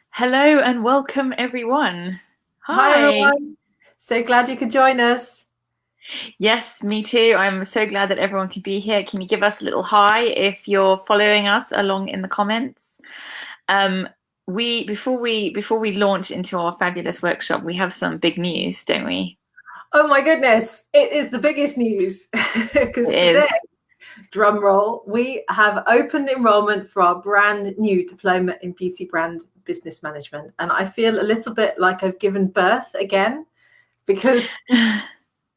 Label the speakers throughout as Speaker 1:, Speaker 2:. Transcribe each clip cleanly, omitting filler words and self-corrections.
Speaker 1: Hello and welcome everyone.
Speaker 2: Hi,
Speaker 1: Hi.
Speaker 2: everyone. So glad you could join us.
Speaker 1: Yes, me too. I'm so glad that everyone can be here. Can you give us a little hi if you're following us along in the comments? Um, we before we launch into our fabulous workshop, we have some big news, don't we?
Speaker 2: Oh my goodness, it is the biggest news because
Speaker 1: It
Speaker 2: today,
Speaker 1: is.
Speaker 2: drum roll, we have opened enrollment for our brand new Diploma in Beauty Brand Business Management. And I feel a little bit like I've given birth again because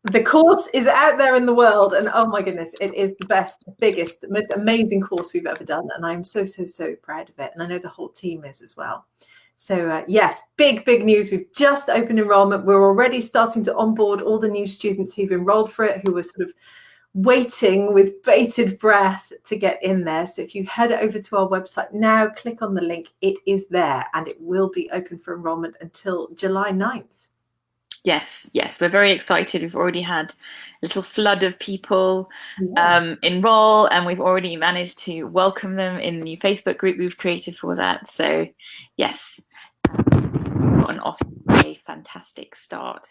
Speaker 2: the course is out there in the world. And oh my goodness, it is the best, biggest, most amazing course we've ever done. And I'm so, so, so proud of it. And I know the whole team is as well. So yes, big news. We've just opened enrollment. We're already starting to onboard all the new students who've enrolled for it, who were sort of waiting with bated breath to get in there. So if you head over to our website now, click on the link, it is there and it will be open for enrollment until July 9th.
Speaker 1: Yes, we're very excited. We've already had a little flood of people
Speaker 2: Yeah.
Speaker 1: enroll, and we've already managed to welcome them in the new Facebook group we've created for that. So, yes, gotten off to a fantastic start.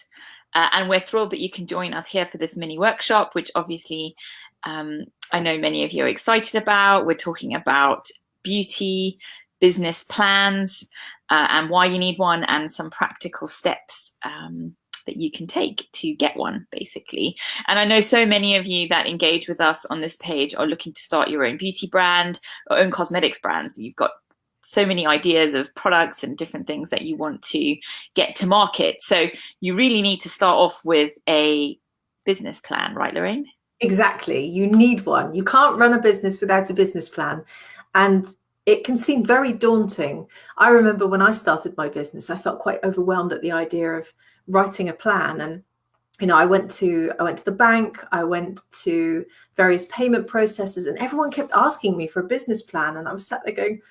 Speaker 1: And we're thrilled that you can join us here for this mini workshop, which obviously I know many of you are excited about. We're talking about beauty, business plans, and why you need one, and some practical steps that you can take to get one, basically. And I know so many of you that engage with us on this page are looking to start your own beauty brand or own cosmetics brands. You've got so many ideas of products and different things that you want to get to market. So you really need to start off with a business plan, right, Lorraine?
Speaker 2: Exactly. You need one. You can't run a business without a business plan. And it can seem very daunting. I remember when I started my business, I felt quite overwhelmed at the idea of writing a plan. And I went to the bank, I went to various payment processes, and everyone kept asking me for a business plan. And I was sat there going,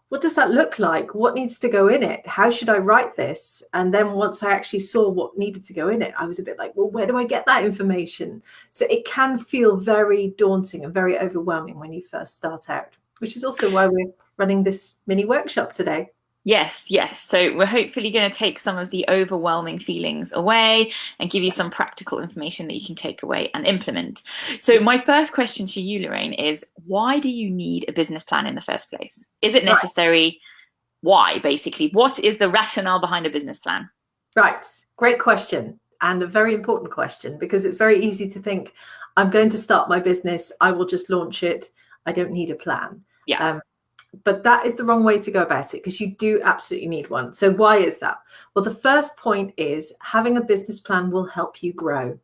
Speaker 2: what does that look like? What needs to go in it? How should I write this? And then once I actually saw what needed to go in it, I was a bit like, well, where do I get that information? So it can feel very daunting and very overwhelming when you first start out, which is also why we're running this mini workshop today.
Speaker 1: Yes. So we're hopefully going to take some of the overwhelming feelings away and give you some practical information that you can take away and implement. So my first question to you, Lorraine, is why do you need a business plan in the first place? Is it
Speaker 2: Right.
Speaker 1: necessary? Why, basically? What is the rationale behind a business plan?
Speaker 2: Right. Great question. And a very important question, because it's very easy to think, I'm going to start my business, I will just launch it, I don't need a plan.
Speaker 1: Yeah.
Speaker 2: Um, but that is the wrong way to go about it, because you do absolutely need one. So why is that? Well, the first point is having a business plan will help you grow.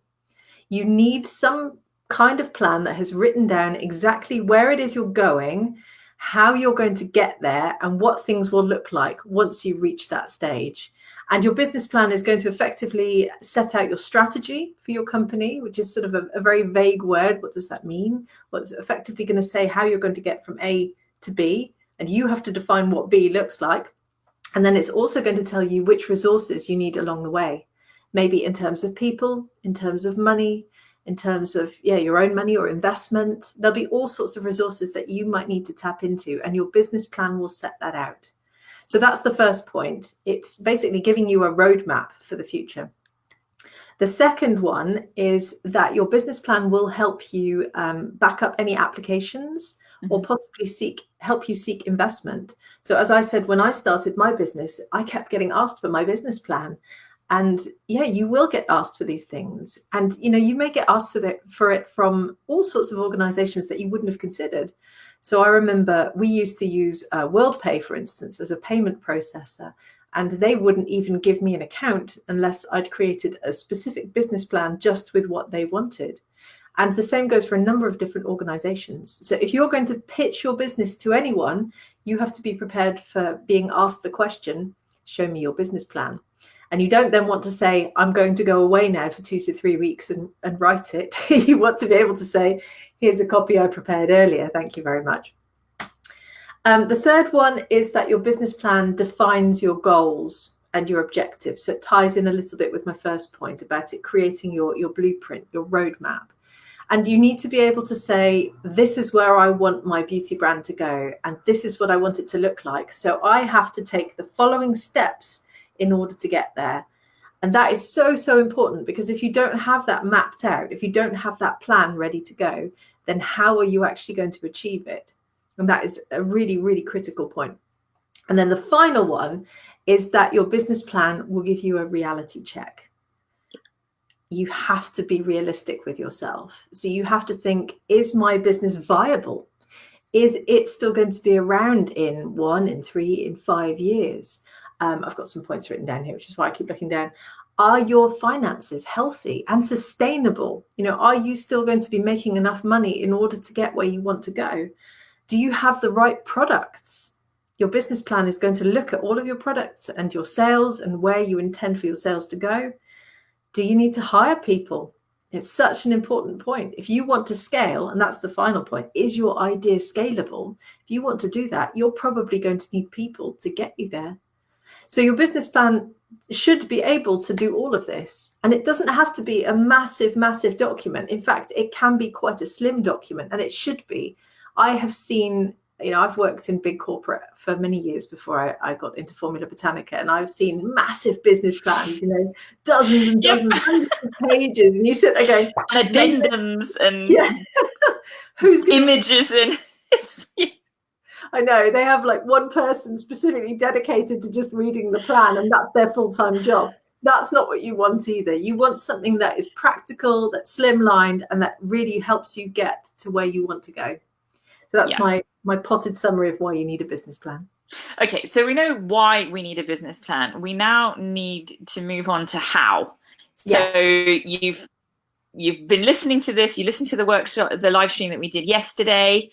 Speaker 2: You need some kind of plan that has written down exactly where it is you're going, how you're going to get there, and what things will look like once you reach that stage. And your business plan is going to effectively set out your strategy for your company, which is sort of a very vague word. What does that mean? Well, it's effectively going to say how you're going to get from A to B, and you have to define what B looks like. And then it's also going to tell you which resources you need along the way, maybe in terms of people, in terms of money, in terms of your own money or investment. There'll be all sorts of resources that you might need to tap into, and your business plan will set that out. So that's the first point. It's basically giving you a roadmap for the future. The second one is that your business plan will help you back up any applications or
Speaker 1: Mhm.
Speaker 2: possibly help you seek investment. So as I said, when I started my business, I kept getting asked for my business plan. And yeah, you will get asked for these things. And you may get asked for it from all sorts of organizations that you wouldn't have considered. So I remember we used to use WorldPay, for instance, as a payment processor. And they wouldn't even give me an account unless I'd created a specific business plan just with what they wanted. And the same goes for a number of different organizations. So if you're going to pitch your business to anyone, you have to be prepared for being asked the question, show me your business plan. And you don't then want to say, I'm going to go away now for 2 to 3 weeks and write it. You want to be able to say, here's a copy I prepared earlier. Thank you very much. The third one is that your business plan defines your goals and your objectives. So it ties in a little bit with my first point about it creating your blueprint, your roadmap. And you need to be able to say, this is where I want my beauty brand to go, and this is what I want it to look like. So I have to take the following steps in order to get there. And that is so, so important, because if you don't have that mapped out, if you don't have that plan ready to go, then how are you actually going to achieve it? And that is a really, really critical point. And then the final one is that your business plan will give you a reality check. You have to be realistic with yourself. So you have to think, is my business viable? Is it still going to be around in 1, in 3, in 5 years? I've got some points written down here, which is why I keep looking down. Are your finances healthy and sustainable? Are you still going to be making enough money in order to get where you want to go? Do you have the right products? Your business plan is going to look at all of your products and your sales and where you intend for your sales to go. Do you need to hire people? It's such an important point. If you want to scale, and that's the final point, is your idea scalable? If you want to do that, you're probably going to need people to get you there. So your business plan should be able to do all of this. And it doesn't have to be a massive, massive document. In fact, it can be quite a slim document, and it should be. I have seen, I've worked in big corporate for many years before I got into Formula Botanica, and I've seen massive business plans, dozens and dozens, hundreds of pages, and you sit there going,
Speaker 1: and addendums and
Speaker 2: who's
Speaker 1: images and
Speaker 2: I know they have like one person specifically dedicated to just reading the plan, and that's their full-time job. That's not what you want either. You want something that is practical, that's slimlined, and that really helps you get to where you want to go. So that's my potted summary of why you need a business plan.
Speaker 1: Okay, so we know why we need a business plan. We now need to move on to how. So you've been listening to this, you listened to the workshop, the live stream that we did yesterday,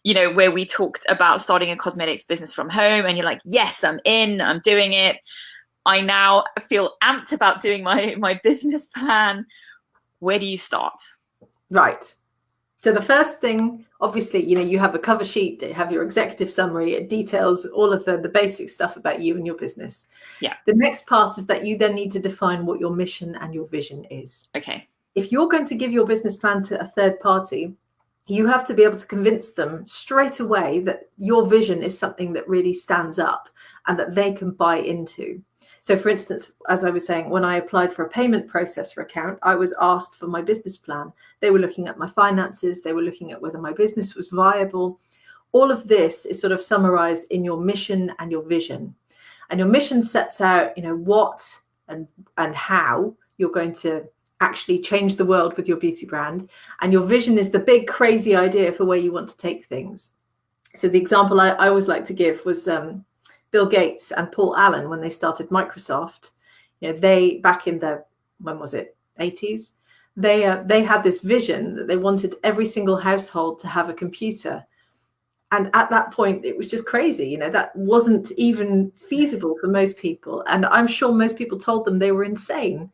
Speaker 1: where we talked about starting a cosmetics business from home, and you're like, yes, I'm in, I'm doing it. I now feel amped about doing my business plan. Where do you start?
Speaker 2: Right. So the first thing, obviously, you have a cover sheet, you have your executive summary, it details all of the basic stuff about you and your business.
Speaker 1: Yeah.
Speaker 2: The next part is that you then need to define what your mission and your vision is.
Speaker 1: Okay.
Speaker 2: If you're going to give your business plan to a third party, you have to be able to convince them straight away that your vision is something that really stands up and that they can buy into. So for instance, as I was saying, when I applied for a payment processor account, I was asked for my business plan. They were looking at my finances. They were looking at whether my business was viable. All of this is sort of summarized in your mission and your vision. And your mission sets out, what and how you're going to actually change the world with your beauty brand. And your vision is the big, crazy idea for where you want to take things. So the example I always like to give was Bill Gates and Paul Allen, when they started Microsoft. They, back in the, when was it, 80s, they had this vision that they wanted every single household to have a computer. And at that point, it was just crazy. That wasn't even feasible for most people. And I'm sure most people told them they were insane.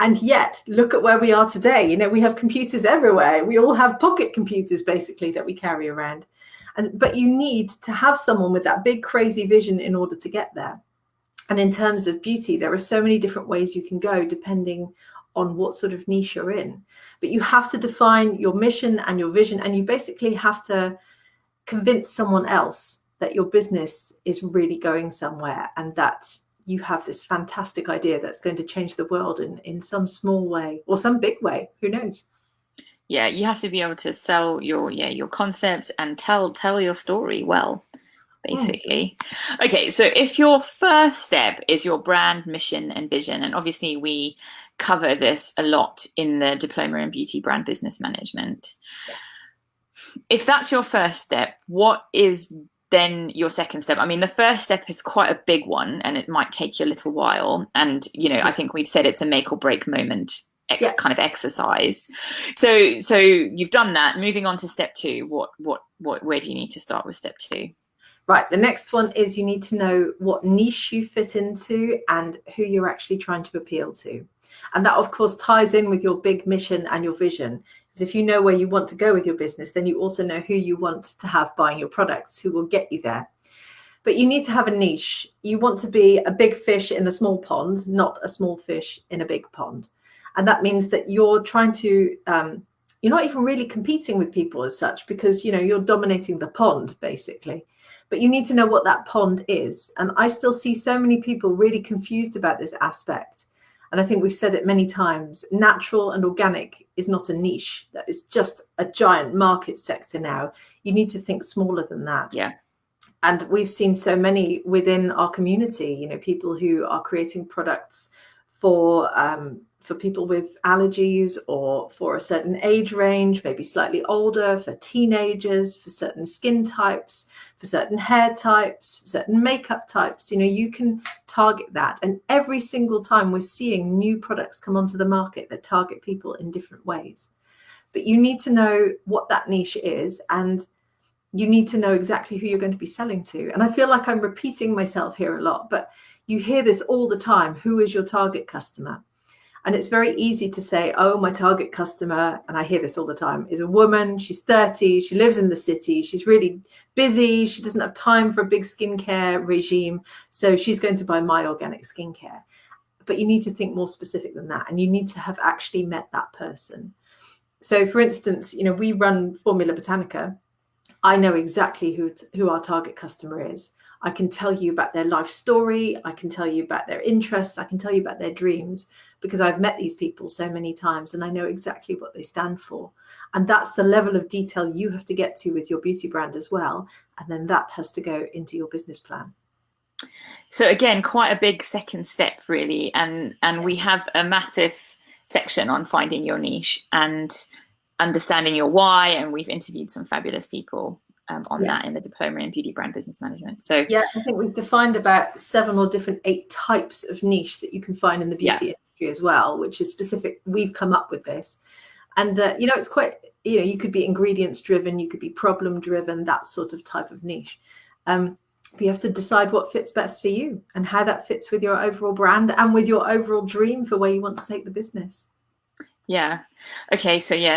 Speaker 2: And yet, look at where we are today. We have computers everywhere. We all have pocket computers, basically, that we carry around. But you need to have someone with that big, crazy vision in order to get there. And in terms of beauty, there are so many different ways you can go, depending on what sort of niche you're in. But you have to define your mission and your vision, and you basically have to convince someone else that your business is really going somewhere, and that you have this fantastic idea that's going to change the world in some small way or some big way. Who knows?
Speaker 1: Yeah, you have to be able to sell your concept and tell your story well, basically. Okay, so if your first step is your brand, mission, and vision, and obviously we cover this a lot in the Diploma in Beauty Brand Business Management. If that's your first step, what is then your second step? I mean, the first step is quite a big one, and it might take you a little while. And, I think we've said it's a make or break moment kind of exercise. So you've done that. Moving on to step two, where do you need to start with step two?
Speaker 2: Right. The next one is you need to know what niche you fit into and who you're actually trying to appeal to. And that, of course, ties in with your big mission and your vision. Because if you know where you want to go with your business, then you also know who you want to have buying your products, who will get you there. But you need to have a niche. You want to be a big fish in a small pond, not a small fish in a big pond. And that means that you're trying to you're not even really competing with people as such, because you're dominating the pond basically. But you need to know what that pond is. And I still see so many people really confused about this aspect. And I think we've said it many times, natural and organic is not a niche. That is just a giant market sector now. You need to think smaller than that.
Speaker 1: Yeah.
Speaker 2: And we've seen so many within our community, people who are creating products for people with allergies, or for a certain age range, maybe slightly older, for teenagers, for certain skin types, for certain hair types, certain makeup types. You can target that. And every single time we're seeing new products come onto the market that target people in different ways. But you need to know what that niche is, and you need to know exactly who you're going to be selling to. And I feel like I'm repeating myself here a lot, but you hear this all the time. Who is your target customer? And it's very easy to say, oh, my target customer, and I hear this all the time, is a woman. She's 30. She lives in the city. She's really busy. She doesn't have time for a big skincare regime. So she's going to buy my organic skincare. But you need to think more specific than that. And you need to have actually met that person. So, for instance, we run Formula Botanica. I know exactly who our target customer is. I can tell you about their life story. I can tell you about their interests. I can tell you about their dreams, because I've met these people so many times and I know exactly what they stand for. And that's the level of detail you have to get to with your beauty brand as well. And then that has to go into your business plan.
Speaker 1: So again, quite a big second step, really. And we have a massive section on finding your niche and understanding your why. And we've interviewed some fabulous people on that in the Diploma in Beauty Brand Business Management. So
Speaker 2: yeah, I think we've defined about 7 or 8 types of niche that you can find in the beauty industry as well, which is specific. We've come up with this. And, it's quite, you could be ingredients driven, you could be problem driven, that sort of type of niche. But you have to decide what fits best for you and how that fits with your overall brand and with your overall dream for where you want to take the business.
Speaker 1: Yeah. Okay. So yeah,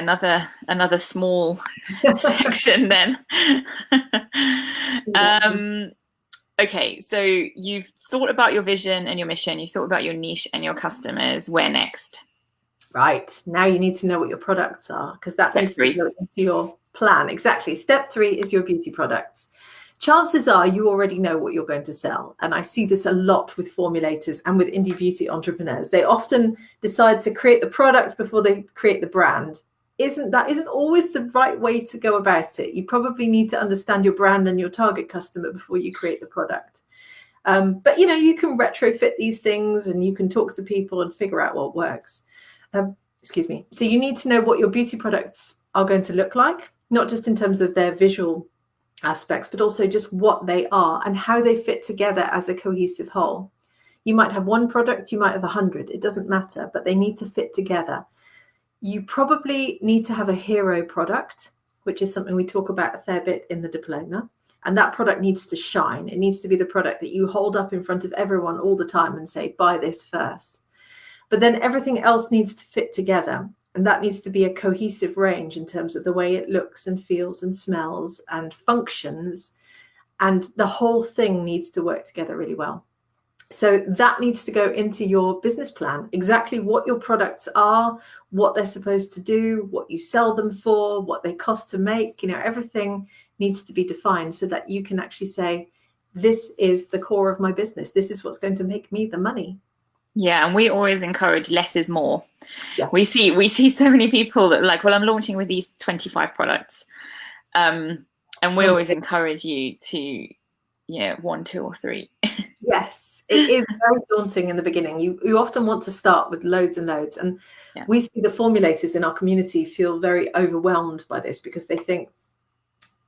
Speaker 1: another small section then. Okay. So you've thought about your vision and your mission. You thought about your niche and your customers. Where next?
Speaker 2: Right. Now you need to know what your products are, because that needs to go into your plan. Exactly. Step 3 is your beauty products. Chances are you already know what you're going to sell. And I see this a lot with formulators and with indie beauty entrepreneurs. They often decide to create the product before they create the brand. Isn't always the right way to go about it. You probably need to understand your brand and your target customer before you create the product. But you can retrofit these things and you can talk to people and figure out what works. Excuse me. So you need to know what your beauty products are going to look like, not just in terms of their visual aspects, but also just what they are and how they fit together as a cohesive whole. You might have one product, you might have 100, it doesn't matter, but they need to fit together. You probably need to have a hero product, which is something we talk about a fair bit in the Diploma. And that product needs to shine. It needs to be the product that you hold up in front of everyone all the time and say, buy this first. But then everything else needs to fit together. And that needs to be a cohesive range in terms of the way it looks and feels and smells and functions. And the whole thing needs to work together really well. So that needs to go into your business plan, exactly what your products are, what they're supposed to do, what you sell them for, what they cost to make. Everything needs to be defined so that you can actually say, this is the core of my business. This is what's going to make me the money.
Speaker 1: Yeah, and we always encourage less is more.
Speaker 2: Yeah.
Speaker 1: We see so many people that are like, well, I'm launching with these 25 products. And we always encourage you to, 1, 2, or 3.
Speaker 2: Yes, it is very daunting in the beginning. You often want to start with loads and loads. And we see the formulators in our community feel very overwhelmed by this because they think,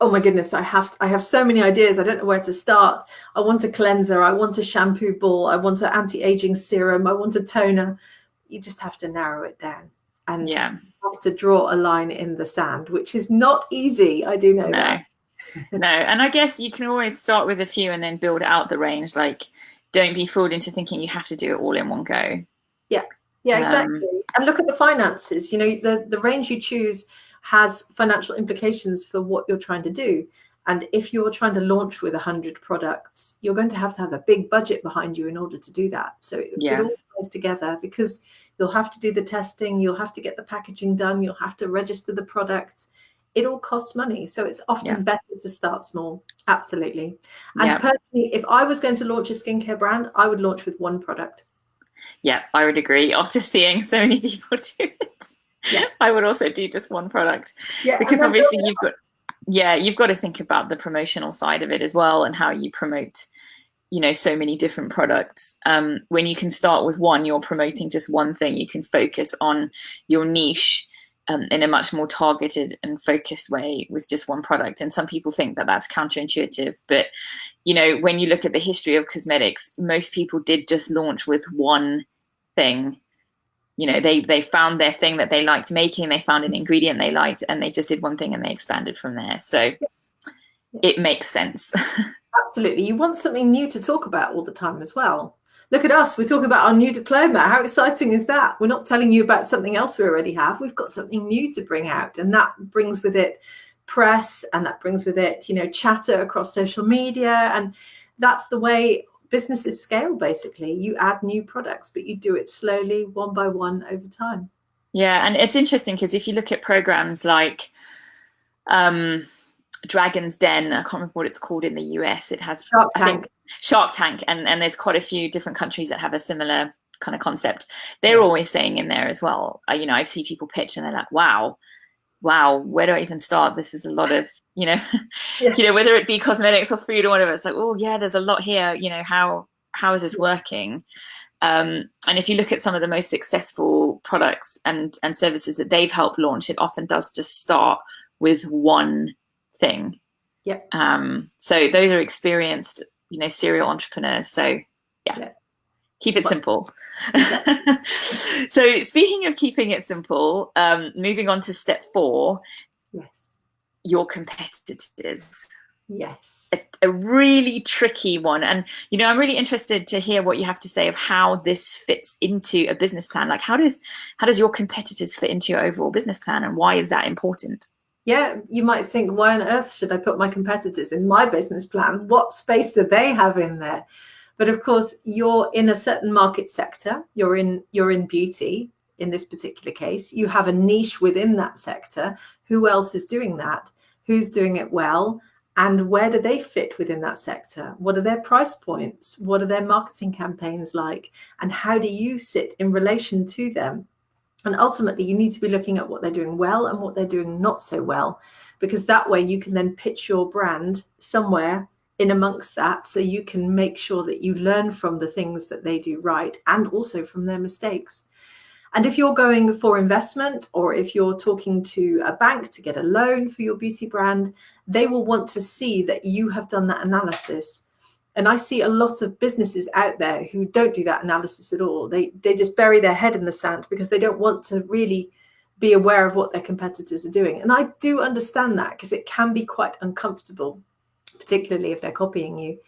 Speaker 2: oh my goodness, I have so many ideas. I don't know where to start. I want a cleanser. I want a shampoo ball. I want an anti-aging serum. I want a toner. You just have to narrow it down and have to draw a line in the sand, which is not easy. I do know that.
Speaker 1: No, and I guess you can always start with a few and then build out the range. Like, don't be fooled into thinking you have to do it all in one go.
Speaker 2: Yeah, exactly. And look at the finances. The range you choose has financial implications for what you're trying to do. And if you're trying to launch with 100 products, you're going to have a big budget behind you in order to do that. So it all ties together because You'll have to do the testing. You'll have to get the packaging done. You'll have to register the products. It all costs money. So it's often better to start small. Absolutely. And personally, if I was going to launch a skincare brand, I would launch with one product.
Speaker 1: Yeah, I would agree. After seeing so many people do it, yes, I would also do just one product. Yeah, because obviously you've got to think about the promotional side of it as well, and how you promote, you know, so many different products. When you can start with one, you're promoting just one thing. You can focus on your niche in a much more targeted and focused way with just one product. And some people think that that's counterintuitive, but you know, when you look at the history of cosmetics, most people did just launch with one thing. You know, they found their thing that they liked making, they found an ingredient they liked, and they just did one thing and they expanded from there. So it makes sense.
Speaker 2: Absolutely. You want something new to talk about all the time as well. Look at us. We're talking about our new diploma. How exciting is that? We're not telling you about something else we already have. We've got something new to bring out. And that brings with it press, and that brings with it, you know, chatter across social media. And that's the way businesses scale, basically. You add new products, but you do it slowly, one by one, over time.
Speaker 1: Yeah. And it's interesting because if you look at programs like Dragon's Den, I can't remember what it's called in the US. It has Shark Tank, and there's quite a few different countries that have a similar kind of concept. They're always saying in there as well, you know, I've seen people pitch and they're like, wow, where do I even start? This is a lot of, you know, you know, whether it be cosmetics or food or whatever, it's like, oh yeah, there's a lot here, you know, how is this working? And if you look at some of the most successful products and services that they've helped launch, it often does just start with one thing.
Speaker 2: Yeah.
Speaker 1: So those are experienced, you know, serial entrepreneurs. So yeah. Keep it simple. So speaking of keeping it simple, moving on to step 4.
Speaker 2: Yes.
Speaker 1: Your competitors.
Speaker 2: Yes.
Speaker 1: A really tricky one. And, you know, I'm really interested to hear what you have to say of how this fits into a business plan. Like how does your competitors fit into your overall business plan, and why is that important?
Speaker 2: Yeah, you might think, why on earth should I put my competitors in my business plan? What space do they have in there? But of course, you're in a certain market sector. You're in beauty in this particular case. You have a niche within that sector. Who else is doing that? Who's doing it well? And where do they fit within that sector? What are their price points? What are their marketing campaigns like? And how do you sit in relation to them? And ultimately, you need to be looking at what they're doing well and what they're doing not so well, because that way you can then pitch your brand somewhere in amongst that, so you can make sure that you learn from the things that they do right and also from their mistakes. And if you're going for investment, or if you're talking to a bank to get a loan for your beauty brand, they will want to see that you have done that analysis. And I see a lot of businesses out there who don't do that analysis at all. They just bury their head in the sand because they don't want to really be aware of what their competitors are doing. And I do understand that, because it can be quite uncomfortable, particularly if they're copying you.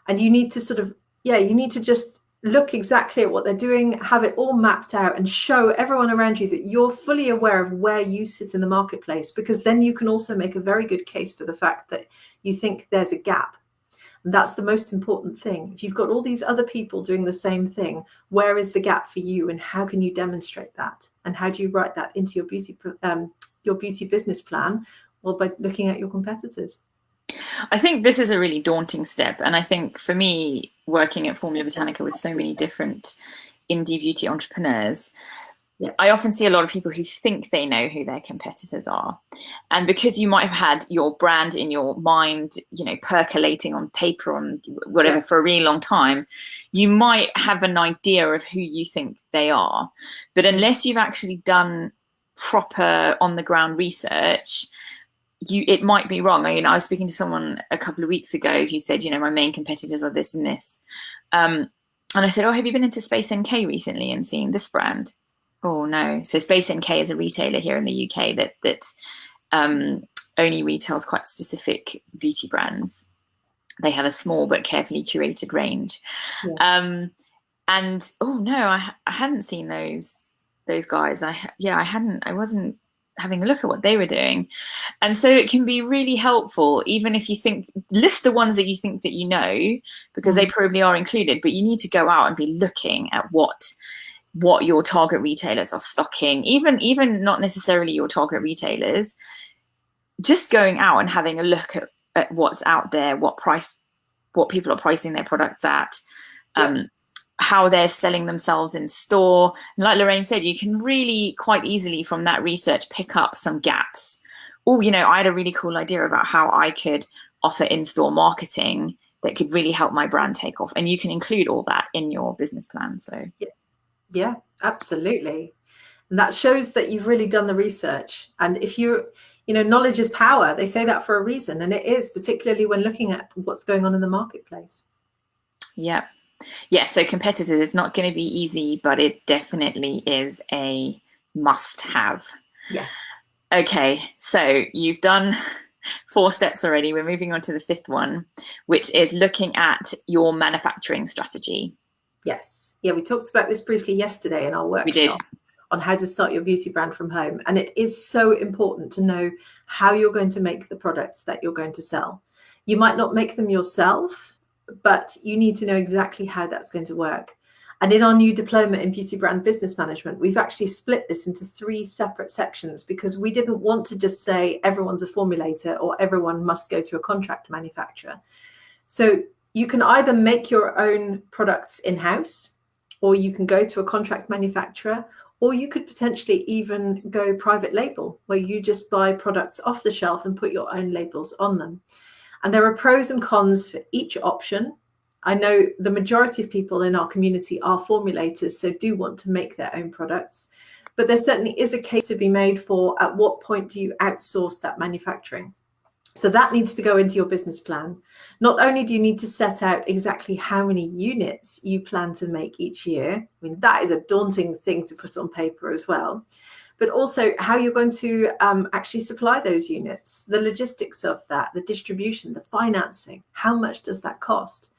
Speaker 2: And you need to sort of, you need to just look exactly at what they're doing, have it all mapped out, and show everyone around you that you're fully aware of where you sit in the marketplace, because then you can also make a very good case for the fact that you think there's a gap. And that's the most important thing. If you've got all these other people doing the same thing, where is the gap for you, and how can you demonstrate that? And how do you write that into your beauty business plan? Well, by looking at your competitors.
Speaker 1: I think this is a really daunting step. And I think for me, working at Formula Botanica with so many different indie beauty entrepreneurs, I often see a lot of people who think they know who their competitors are. And because you might have had your brand in your mind, you know, percolating on paper, on whatever, for a really long time, you might have an idea of who you think they are. But unless you've actually done proper on the ground research, it might be wrong. I was speaking to someone a couple of weeks ago who said, you know, my main competitors are this and this. And I said, oh, have you been into Space NK recently and seen this brand? Oh, no. So Space NK is a retailer here in the UK that only retails quite specific beauty brands. They have a small but carefully curated range. And oh no, I hadn't seen those guys. I wasn't having a look at what they were doing. And so it can be really helpful, even if you list the ones that you think that you know, because they probably are included, but you need to go out and be looking at what what your target retailers are stocking, even not necessarily your target retailers, just going out and having a look at what's out there, what people are pricing their products at, how they're selling themselves in store. And like Lorraine said, you can really quite easily from that research pick up some gaps. Oh, I had a really cool idea about how I could offer in-store marketing that could really help my brand take off. And you can include all that in your business plan. So
Speaker 2: yeah, absolutely. And that shows that you've really done the research. And if knowledge is power, they say that for a reason. And it is, particularly when looking at what's going on in the marketplace.
Speaker 1: Yeah. So competitors is not going to be easy, but it definitely is a must have.
Speaker 2: Yeah.
Speaker 1: Okay. So you've done 4 steps already. We're moving on to the 5th one, which is looking at your manufacturing strategy.
Speaker 2: Yes. Yeah. We talked about this briefly yesterday in our workshop.
Speaker 1: We did.
Speaker 2: On how to start your beauty brand from home. And it is so important to know how you're going to make the products that you're going to sell. You might not make them yourself, but you need to know exactly how that's going to work. And in our new diploma in beauty brand business management, we've actually split this into 3 separate sections because we didn't want to just say everyone's a formulator or everyone must go to a contract manufacturer. So you can either make your own products in-house, or you can go to a contract manufacturer, or you could potentially even go private label, where you just buy products off the shelf and put your own labels on them. And there are pros and cons for each option. I know the majority of people in our community are formulators, so do want to make their own products. But there certainly is a case to be made for at what point do you outsource that manufacturing? So that needs to go into your business plan. Not only do you need to set out exactly how many units you plan to make each year, I mean, that is a daunting thing to put on paper as well, but also how you're going to actually supply those units, the logistics of that, the distribution, the financing, how much does that cost?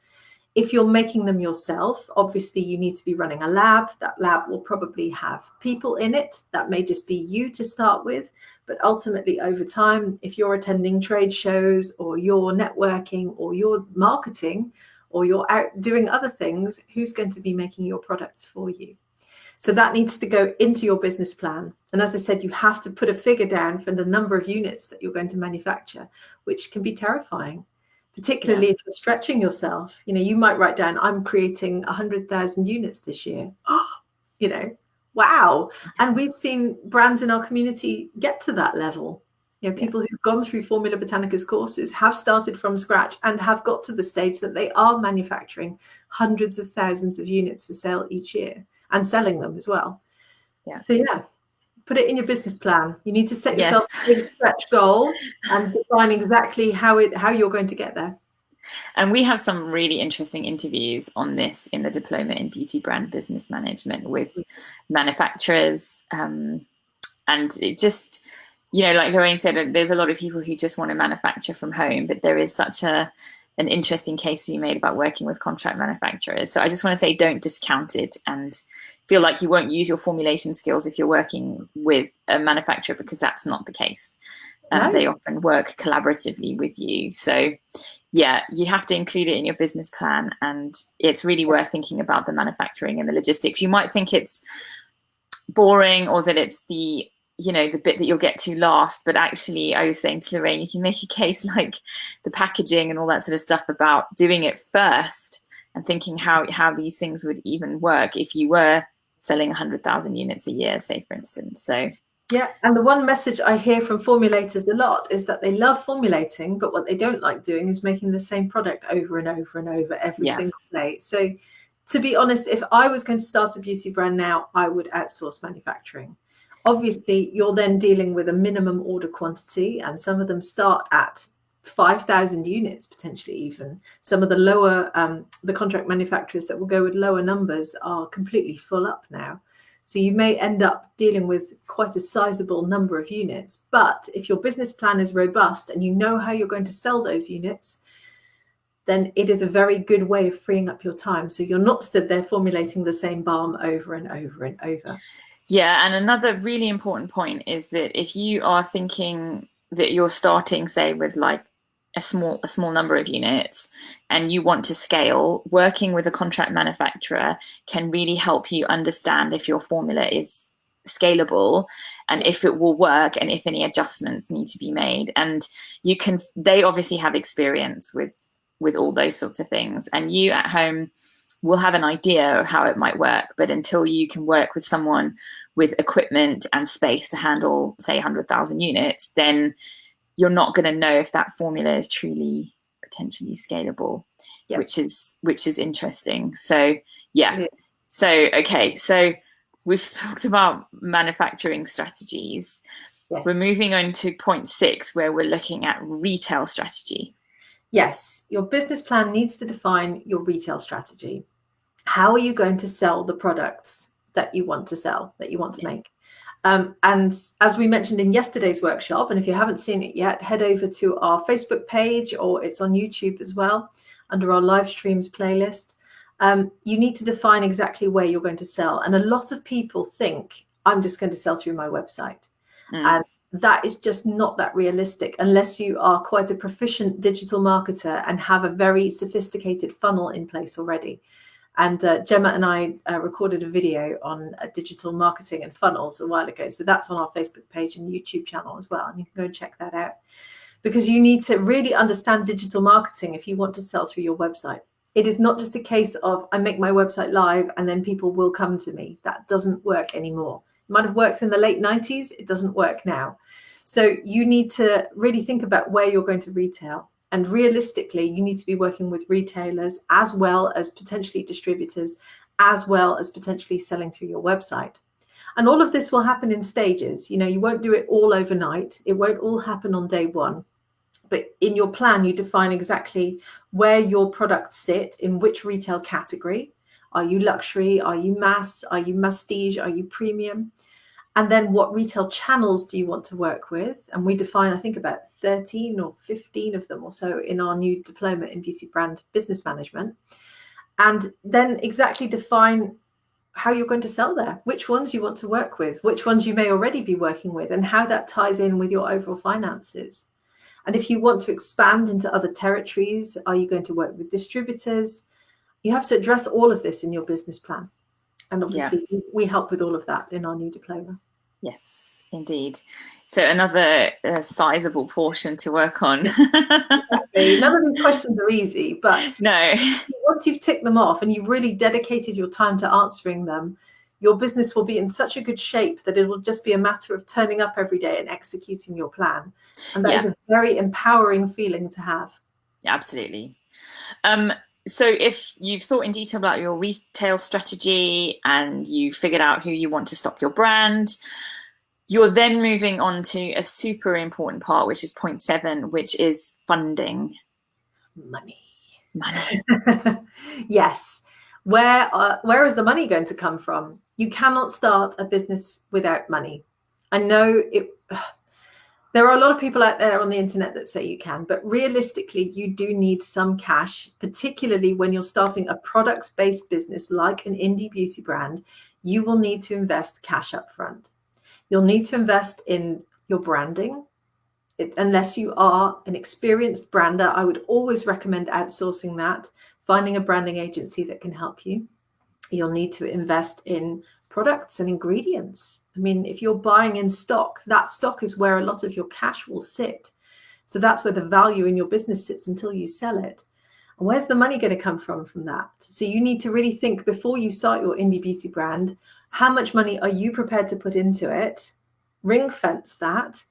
Speaker 2: If you're making them yourself, obviously you need to be running a lab. That lab will probably have people in it. That may just be you to start with, but ultimately over time, if you're attending trade shows or you're networking or you're marketing or you're out doing other things, who's going to be making your products for you? So that needs to go into your business plan. And as I said, you have to put a figure down for the number of units that you're going to manufacture, which can be terrifying. Particularly if you're stretching yourself, you might write down, I'm creating 100,000 units this year. Wow. And we've seen brands in our community get to that level. People who've gone through Formula Botanica's courses have started from scratch and have got to the stage that they are manufacturing hundreds of thousands of units for sale each year and selling them as well. So put it in your business plan. You need to set yourself a big stretch goal and define exactly how you're going to get there.
Speaker 1: And we have some really interesting interviews on this in the Diploma in Beauty Brand Business Management with manufacturers. And it just, like Lorraine said, there's a lot of people who just want to manufacture from home, but there is such an interesting case to be made about working with contract manufacturers. So I just want to say, don't discount it and feel like you won't use your formulation skills if you're working with a manufacturer, because that's not the case. They often work collaboratively with you. So you have to include it in your business plan, and it's really worth thinking about the manufacturing and the logistics. You might think it's boring or that it's the bit that you'll get to last, but actually I was saying to Lorraine, you can make a case like the packaging and all that sort of stuff about doing it first and thinking how these things would even work if you were selling 100,000 units a year, say, for instance. So
Speaker 2: and the one message I hear from formulators a lot is that they love formulating, but what they don't like doing is making the same product over and over and over every single day. So to be honest, if I was going to start a beauty brand now, I would outsource manufacturing. Obviously, you're then dealing with a minimum order quantity, and some of them start at 5,000 units, potentially even. Some of the lower, the contract manufacturers that will go with lower numbers are completely full up now. So you may end up dealing with quite a sizable number of units. But if your business plan is robust and you know how you're going to sell those units, then it is a very good way of freeing up your time. So you're not stood there formulating the same balm over and over and over.
Speaker 1: Yeah, and another really important point is that if you are thinking that you're starting, say, with like a small number of units and you want to scale, working with a contract manufacturer can really help you understand if your formula is scalable and if it will work and if any adjustments need to be made. And they obviously have experience with all those sorts of things, and you at home will have an idea of how it might work. But until you can work with someone with equipment and space to handle, say, 100,000 units, then you're not going to know if that formula is truly potentially scalable, yep. which is interesting. So yeah. So okay, so we've talked about manufacturing strategies. Yes. We're moving on to point 6, where we're looking at retail strategy.
Speaker 2: Yes, your business plan needs to define your retail strategy. How are you going to sell the products that you want to sell, that you want to make? And as we mentioned in yesterday's workshop, and if you haven't seen it yet, head over to our Facebook page, or it's on YouTube as well, under our live streams playlist. You need to define exactly where you're going to sell. And a lot of people think, I'm just going to sell through my website. And that is just not that realistic unless you are quite a proficient digital marketer and have a very sophisticated funnel in place already. And Gemma and I recorded a video on digital marketing and funnels a while ago. So that's on our Facebook page and YouTube channel as well. And you can go and check that out, because you need to really understand digital marketing if you want to sell through your website. It is not just a case of I make my website live and then people will come to me. That doesn't work anymore. It might have worked in the late 90s. It doesn't work now. So you need to really think about where you're going to retail. And realistically, you need to be working with retailers as well as potentially distributors, as well as potentially selling through your website. And all of this will happen in stages. You know, you won't do it all overnight. It won't all happen on day one. But in your plan, you define exactly where your products sit, in which retail category. Are you luxury? Are you mass? Are you prestige? Are you premium? And then what retail channels do you want to work with? And we define, I think, about 13 or 15 of them or so in our new diploma in beauty brand business management. And then exactly define how you're going to sell there, which ones you want to work with, which ones you may already be working with, and how that ties in with your overall finances. And if you want to expand into other territories, are you going to work with distributors? You have to address all of this in your business plan. And obviously, we help with all of that in our new diploma.
Speaker 1: Yes, indeed. So another sizable portion to work on.
Speaker 2: Exactly. None of these questions are easy, but
Speaker 1: no.
Speaker 2: Once you've ticked them off and you've really dedicated your time to answering them, your business will be in such a good shape that it will just be a matter of turning up every day and executing your plan. And that is a very empowering feeling to have.
Speaker 1: Absolutely. So if you've thought in detail about your retail strategy and you figured out who you want to stock your brand, you're then moving on to a super important part, which is point 7, which is funding.
Speaker 2: Money.
Speaker 1: Yes.
Speaker 2: Where is the money going to come from? You cannot start a business without money. I know there are a lot of people out there on the internet that say you can, but realistically, you do need some cash, particularly when you're starting a products-based business like an indie beauty brand. You will need to invest cash up front. You'll need to invest in your branding. Unless you are an experienced brander, I would always recommend outsourcing that, finding a branding agency that can help you. You'll need to invest in products and ingredients. I mean, if you're buying in stock, that stock is where a lot of your cash will sit. So that's where the value in your business sits until you sell it. And where's the money going to come from that? So you need to really think before you start your indie beauty brand, how much money are you prepared to put into it? Ring fence that,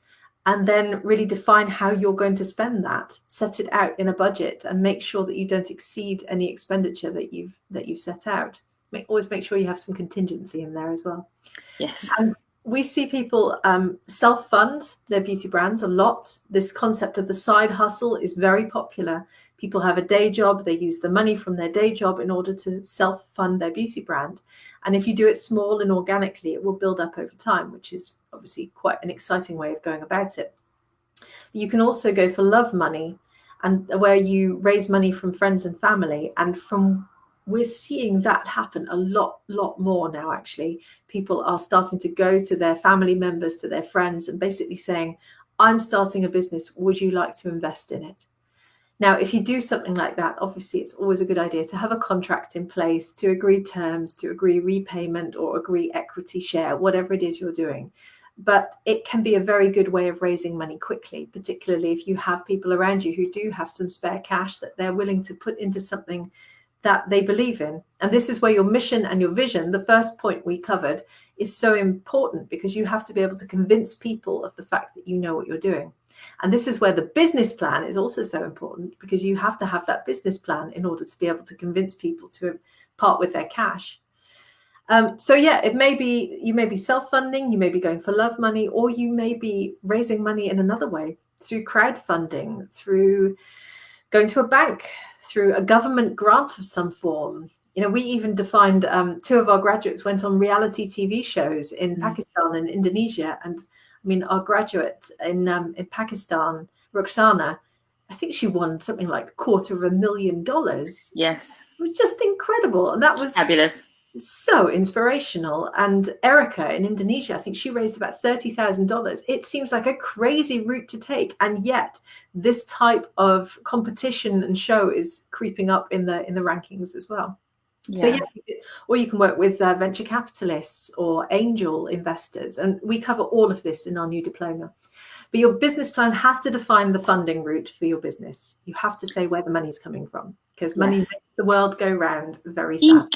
Speaker 2: and then really define how you're going to spend that. Set it out in a budget and make sure that you don't exceed any expenditure that you've set out. Always make sure you have some contingency in there as well.
Speaker 1: Yes.
Speaker 2: And we see people self-fund their beauty brands a lot. This concept of the side hustle is very popular. People have a day job. They use the money from their day job in order to self-fund their beauty brand. And if you do it small and organically, it will build up over time, which is obviously quite an exciting way of going about it. You can also go for love money, and where you raise money from friends and family. And we're seeing that happen a lot more now, actually. People are starting to go to their family members, to their friends, and basically saying, I'm starting a business. Would you like to invest in it? Now, if you do something like that, obviously it's always a good idea to have a contract in place, to agree terms, to agree repayment or agree equity share, whatever it is you're doing. But it can be a very good way of raising money quickly, particularly if you have people around you who do have some spare cash that they're willing to put into something that they believe in. And this is where your mission and your vision, the first point we covered, is so important, because you have to be able to convince people of the fact that you know what you're doing. And this is where the business plan is also so important, because you have to have that business plan in order to be able to convince people to part with their cash. So yeah, it may be, you may be self-funding, you may be going for love money, or you may be raising money in another way, through crowdfunding, through going to a bank, through a government grant of some form. You know, we even defined, 2 of our graduates went on reality TV shows in Pakistan and Indonesia. And I mean, our graduate in Pakistan, Roxana, I think she won something like $250,000.
Speaker 1: Yes.
Speaker 2: It was just incredible. And that was
Speaker 1: Fabulous.
Speaker 2: so inspirational. And Erica in Indonesia, I think she raised about $30,000. It seems like a crazy route to take, and yet this type of competition and show is creeping up in the rankings as well. So yes, or you can work with venture capitalists or angel investors, and we cover all of this in our new diploma. But your business plan has to define the funding route for your business. You have to say where the money's coming from, because money makes the world go round. Very sad.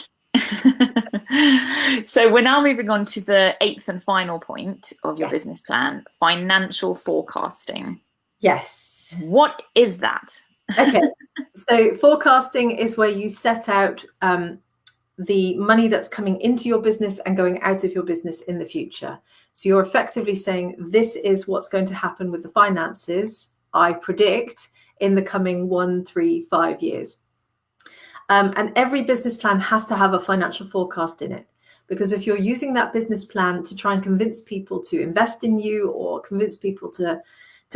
Speaker 1: So we're now moving on to the 8th and final point of your business plan: financial forecasting.
Speaker 2: Yes.
Speaker 1: What is that?
Speaker 2: Okay. So forecasting is where you set out the money that's coming into your business and going out of your business in the future. So you're effectively saying, this is what's going to happen with the finances, I predict, in the coming 1, 3, 5 years. And every business plan has to have a financial forecast in it, because if you're using that business plan to try and convince people to invest in you, or convince people to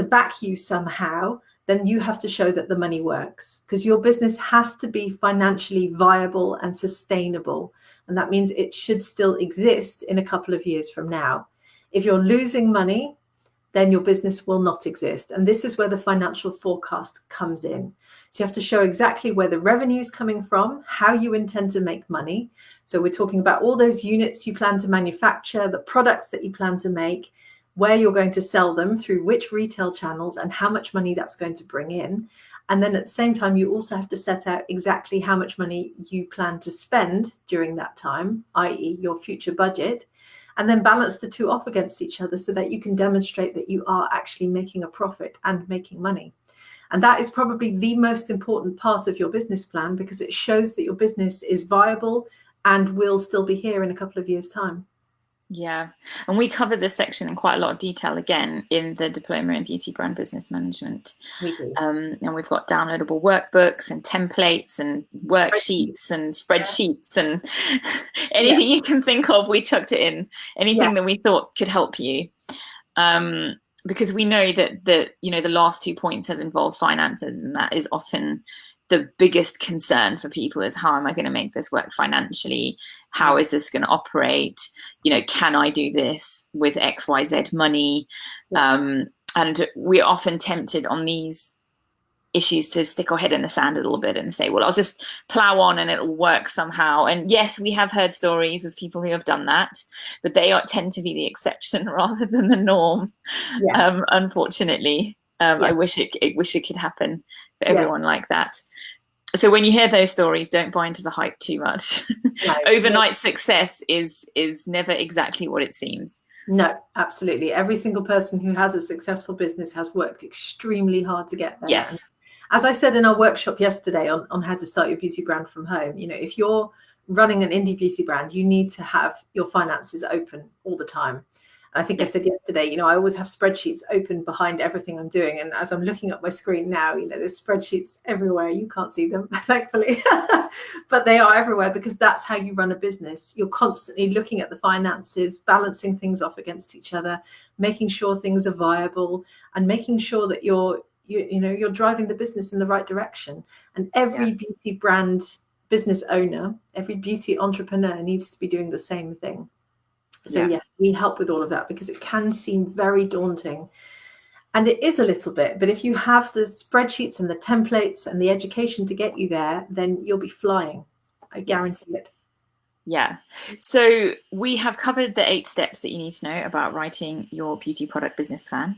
Speaker 2: back you somehow, then you have to show that the money works, because your business has to be financially viable and sustainable. And that means it should still exist in a couple of years from now. If you're losing money, then your business will not exist. And this is where the financial forecast comes in. So you have to show exactly where the revenue is coming from, how you intend to make money. So we're talking about all those units you plan to manufacture, the products that you plan to make, where you're going to sell them, through which retail channels, and how much money that's going to bring in. And then at the same time, you also have to set out exactly how much money you plan to spend during that time, i.e. your future budget, and then balance the two off against each other so that you can demonstrate that you are actually making a profit and making money. And that is probably the most important part of your business plan, because it shows that your business is viable and will still be here in a couple of years' time.
Speaker 1: Yeah, and we cover this section in quite a lot of detail again in the Diploma in Beauty Brand Business Management.
Speaker 2: We do.
Speaker 1: And we've got downloadable workbooks and templates and worksheets and spreadsheets and anything you can think of. We chucked it in, anything that we thought could help you. Because we know that the last 2 points have involved finances, and that is often the biggest concern for people, is how am I going to make this work financially? How is this going to operate? Can I do this with XYZ money? And we're often tempted on these issues to stick our head in the sand a little bit and say, well, I'll just plow on and it'll work somehow. And yes, we have heard stories of people who have done that, but they tend to be the exception rather than the norm. Unfortunately. I wish it could happen for everyone like that. So when you hear those stories, don't buy into the hype too much. Overnight success is never exactly what it seems.
Speaker 2: No, absolutely. Every single person who has a successful business has worked extremely hard to get there.
Speaker 1: Yes.
Speaker 2: And as I said in our workshop yesterday on how to start your beauty brand from home, if you're running an indie beauty brand, you need to have your finances open all the time. I think I said yesterday, I always have spreadsheets open behind everything I'm doing. And as I'm looking at my screen now, there's spreadsheets everywhere. You can't see them, thankfully, but they are everywhere, because that's how you run a business. You're constantly looking at the finances, balancing things off against each other, making sure things are viable, and making sure that you're driving the business in the right direction. And every beauty brand business owner, every beauty entrepreneur needs to be doing the same thing. So yes, we help with all of that, because it can seem very daunting. And it is a little bit, but if you have the spreadsheets and the templates and the education to get you there, then you'll be flying. I guarantee it.
Speaker 1: Yeah. So we have covered the 8 steps that you need to know about writing your beauty product business plan.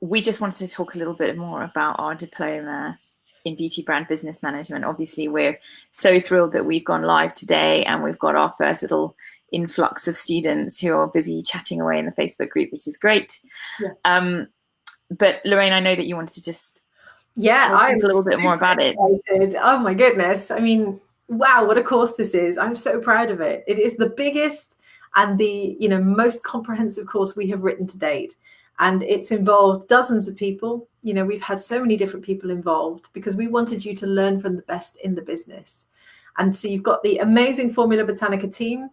Speaker 1: We just wanted to talk a little bit more about our diploma in beauty brand business management. Obviously, we're so thrilled that we've gone live today and we've got our first little influx of students who are busy chatting away in the Facebook group, which is great. Yeah. But Lorraine, I know that you wanted to just tell us a little bit more about it.
Speaker 2: Oh my goodness. I mean, wow, what a course this is. I'm so proud of it. It is the biggest and the most comprehensive course we have written to date. And it's involved dozens of people. We've had so many different people involved because we wanted you to learn from the best in the business. And so you've got the amazing Formula Botanica team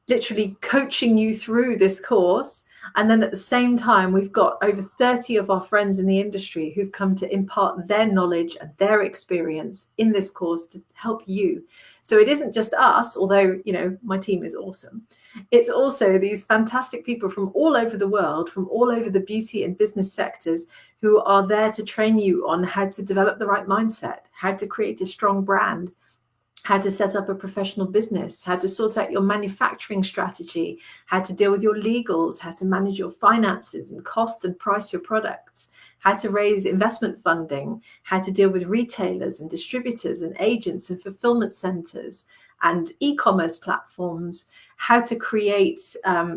Speaker 2: literally coaching you through this course. And then at the same time, we've got over 30 of our friends in the industry who've come to impart their knowledge and their experience in this course to help you. So it isn't just us, although, my team is awesome. It's also these fantastic people from all over the world, from all over the beauty and business sectors, who are there to train you on how to develop the right mindset, how to create a strong brand, how to set up a professional business, how to sort out your manufacturing strategy, how to deal with your legals, how to manage your finances and cost and price your products, how to raise investment funding, how to deal with retailers and distributors and agents and fulfillment centers and e-commerce platforms, how to create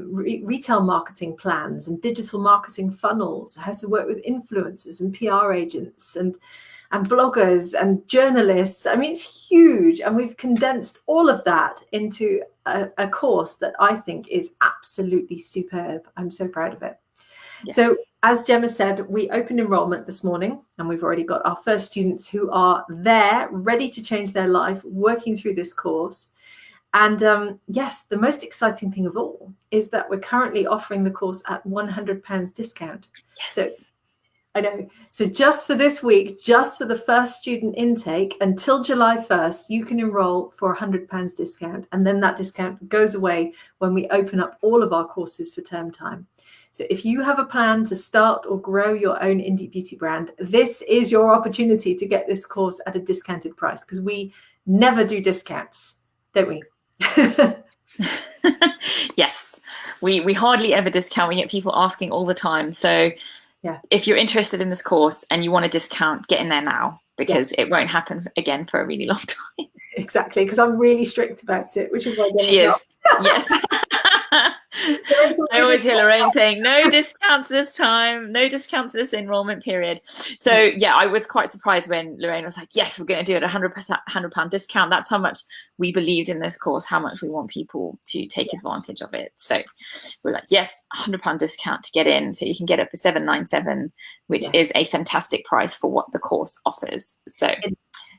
Speaker 2: retail marketing plans and digital marketing funnels, how to work with influencers and PR agents and bloggers and journalists. I mean, it's huge. And we've condensed all of that into a course that I think is absolutely superb. I'm so proud of it. Yes. So as Gemma said, we opened enrollment this morning and we've already got our first students who are there, ready to change their life, working through this course. And yes, the most exciting thing of all is that we're currently offering the course at £100 discount. Yes. So I know. So just for this week, just for the first student intake until July 1st, you can enroll for £100 discount. And then that discount goes away when we open up all of our courses for term time. So if you have a plan to start or grow your own indie beauty brand, this is your opportunity to get this course at a discounted price, because we never do discounts, don't we?
Speaker 1: Yes, we hardly ever discount. We get people asking all the time. So yeah, if you're interested in this course and you want a discount, get in there now, because it won't happen again for a really long time.
Speaker 2: Exactly, because I'm really strict about it, which is why
Speaker 1: she is. Yes. I always hear Lorraine saying, no discounts this time, no discounts this enrollment period. So yeah, I was quite surprised when Lorraine was like, yes, we're going to do it £100 discount. That's how much we believed in this course, how much we want people to take advantage of it. So we're like, yes, £100 discount to get in. So you can get it for £797, which is a fantastic price for what the course offers. So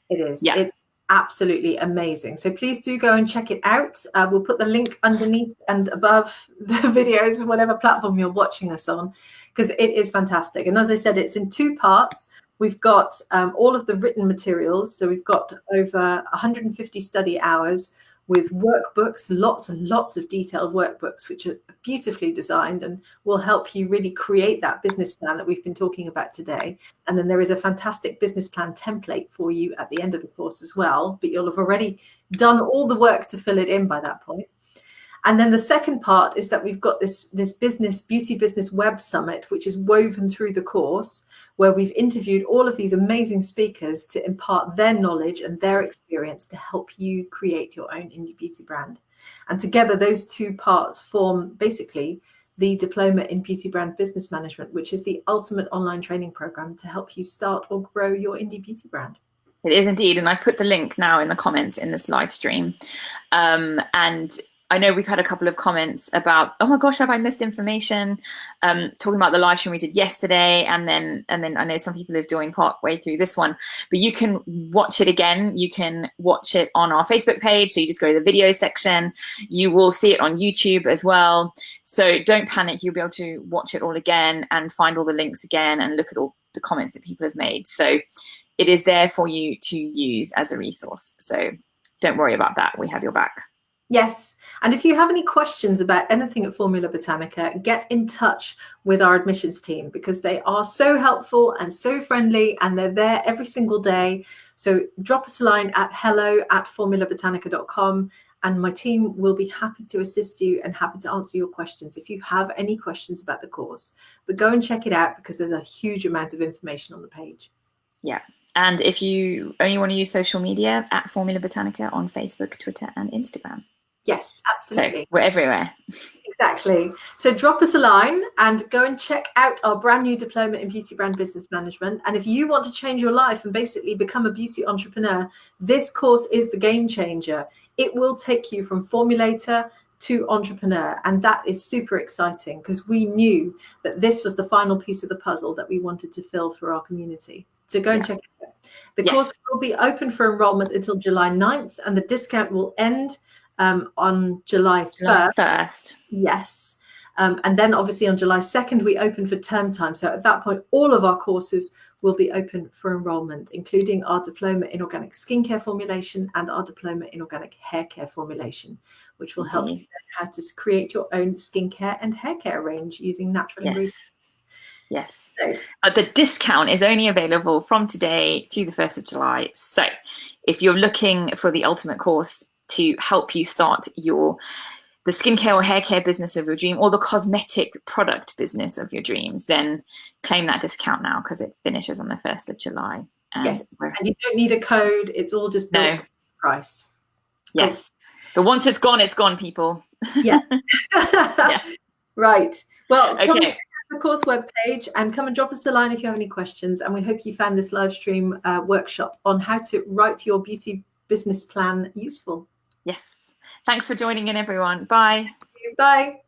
Speaker 2: it is. Yeah. It's absolutely amazing. So please do go and check it out. We'll put the link underneath and above the videos, whatever platform you're watching us on, because it is fantastic. And as I said, it's in 2 parts. We've got all of the written materials. So we've got over 150 study hours with workbooks, lots and lots of detailed workbooks, which are beautifully designed and will help you really create that business plan that we've been talking about today. And then there is a fantastic business plan template for you at the end of the course as well, but you'll have already done all the work to fill it in by that point. And then the second part is that we've got this beauty business web summit, which is woven through the course, where we've interviewed all of these amazing speakers to impart their knowledge and their experience to help you create your own indie beauty brand. And together, those 2 parts form basically the Diploma in Beauty Brand Business Management, which is the ultimate online training program to help you start or grow your indie beauty brand.
Speaker 1: It is indeed. And I've put the link now in the comments in this live stream. And I know we've had a couple of comments about, oh my gosh, have I missed information? Talking about the live stream we did yesterday, and then I know some people have joined part way through this one, but you can watch it again. You can watch it on our Facebook page. So you just go to the video section. You will see it on YouTube as well. So don't panic. You'll be able to watch it all again and find all the links again and look at all the comments that people have made. So it is there for you to use as a resource. So don't worry about that. We have your back.
Speaker 2: Yes. And if you have any questions about anything at Formula Botanica, get in touch with our admissions team, because they are so helpful and so friendly, and they're there every single day. So drop us a line at hello@formulabotanica.com, and my team will be happy to assist you and happy to answer your questions if you have any questions about the course. But go and check it out, because there's a huge amount of information on the page.
Speaker 1: Yeah. And if you only want to use social media, at Formula Botanica on Facebook, Twitter, and Instagram.
Speaker 2: Yes, absolutely.
Speaker 1: So we're everywhere.
Speaker 2: Exactly. So drop us a line and go and check out our brand new diploma in beauty brand business management. And if you want to change your life and basically become a beauty entrepreneur, this course is the game changer. It will take you from formulator to entrepreneur. And that is super exciting, because we knew that this was the final piece of the puzzle that we wanted to fill for our community. So go and check it out. The course will be open for enrollment until July 9th, and the discount will end on July 1st. Yes. And then obviously on July 2nd, we open for term time. So at that point, all of our courses will be open for enrollment, including our diploma in organic skincare formulation and our diploma in organic hair care formulation, which will help you learn how to create your own skincare and hair care range using natural ingredients.
Speaker 1: Yes. But the discount is only available from today through the 1st of July. So if you're looking for the ultimate course to help you start the skincare or hair care business of your dream, or the cosmetic product business of your dreams, then claim that discount now, because it finishes on the 1st of July.
Speaker 2: And you don't need a code. It's all just built price.
Speaker 1: Yes. But once it's gone, people.
Speaker 2: Yeah. Right. Well,
Speaker 1: okay.
Speaker 2: The course webpage and come and drop us a line if you have any questions. And we hope you found this live stream workshop on how to write your beauty business plan useful.
Speaker 1: Yes. Thanks for joining in, everyone. Bye.
Speaker 2: Bye.